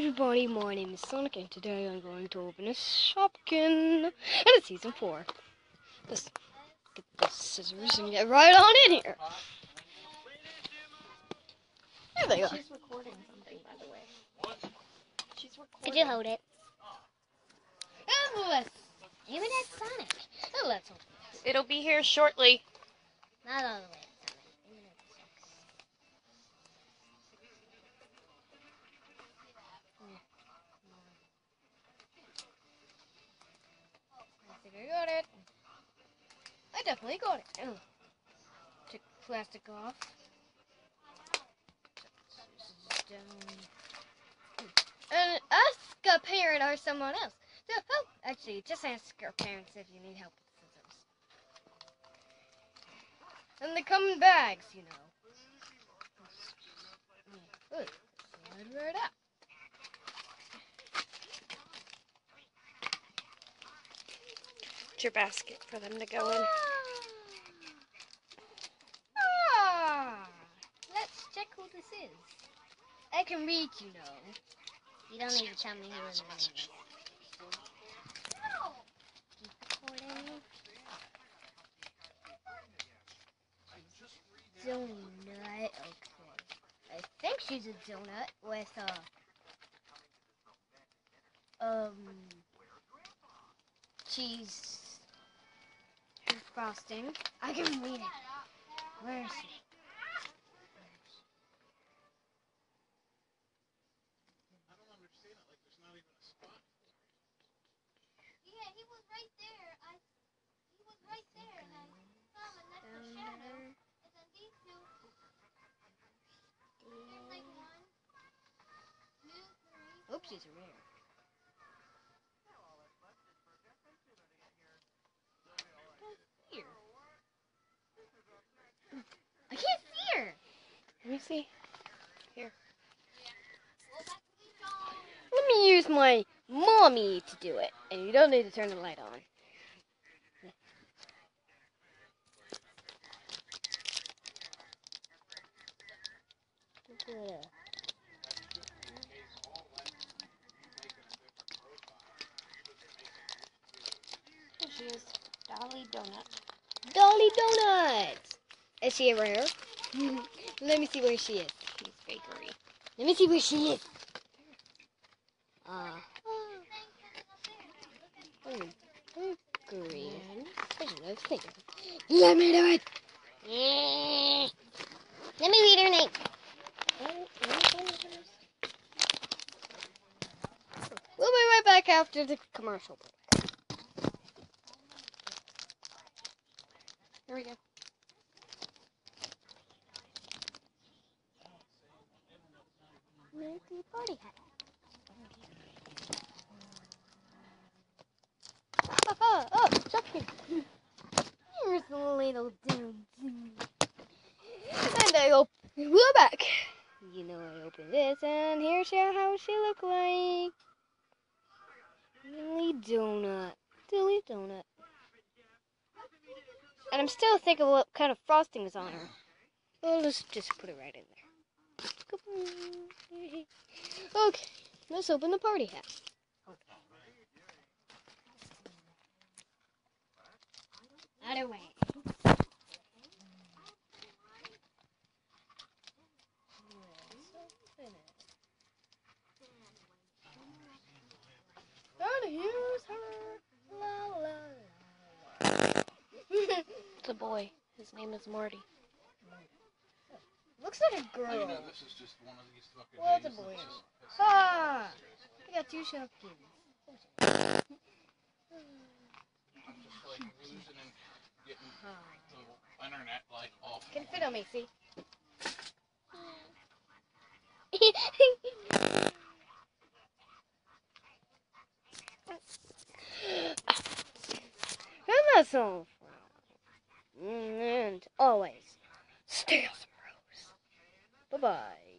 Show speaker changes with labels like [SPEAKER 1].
[SPEAKER 1] everybody, my name is Sonic, and today I'm going to open a Shopkin, and it's Season 4. Let's get the scissors and get right on in here. There they are.
[SPEAKER 2] She's recording something, by the way. She's recording.
[SPEAKER 1] Could you hold it? Give me that Sonic. Let's open this.
[SPEAKER 2] It'll be here shortly.
[SPEAKER 1] Not all the way, Sonic. I think I got it. I definitely got it. Oh. Take the plastic off. And ask a parent or someone else. Oh, actually, just ask your parents if you need help with scissors. And they come in bags, you know. Good. Slide right out.
[SPEAKER 2] It's your basket for them to go in.
[SPEAKER 1] Let's check who this is. I can read, you know. You don't need to tell me who his name is. Keep recording. Donut. Okay. I think she's a donut with cheese frosting. I can read it. Where is she?
[SPEAKER 3] He was right there. He was right there, and I saw him, and that's the shadow. And then these two. There's like 1, 2, 3.
[SPEAKER 1] Oops, she's rare. Here. I can't see her.
[SPEAKER 2] Let me see. Here.
[SPEAKER 1] Let me use my mommy to do it, and you don't need to turn the light on.
[SPEAKER 2] Here she is. Dolly Donut.
[SPEAKER 1] Dolly Donuts! Is she rare? Let me see where she is.
[SPEAKER 2] She's bakery.
[SPEAKER 1] Let me see where she is. Green. Let me do it. Let me read her name. We'll be right back after the commercial break.
[SPEAKER 2] Here we go.
[SPEAKER 1] Make the party hat. Oh, Shopkin. Here's the little dude. And I hope we're back. You know, I opened this, and here's how she look like. Dilly donut. Dilly donut. And I'm still thinking what kind of frosting is on her. Well, let's just put it right in there. Okay, let's open the party hat. Out of the way. And here's her. La, la, la.
[SPEAKER 2] It's a boy. His name is Morty.
[SPEAKER 1] Looks like a girl.
[SPEAKER 4] You know, this is just one of these fucking
[SPEAKER 1] Well, it's a
[SPEAKER 4] days
[SPEAKER 1] boy.
[SPEAKER 4] that's just-
[SPEAKER 1] Ah! I got 2 Shopkins.
[SPEAKER 4] I'm just like losing and getting the internet like off.
[SPEAKER 1] Can fit on me, see? And that's all. And always stay on the rose. Bye-bye.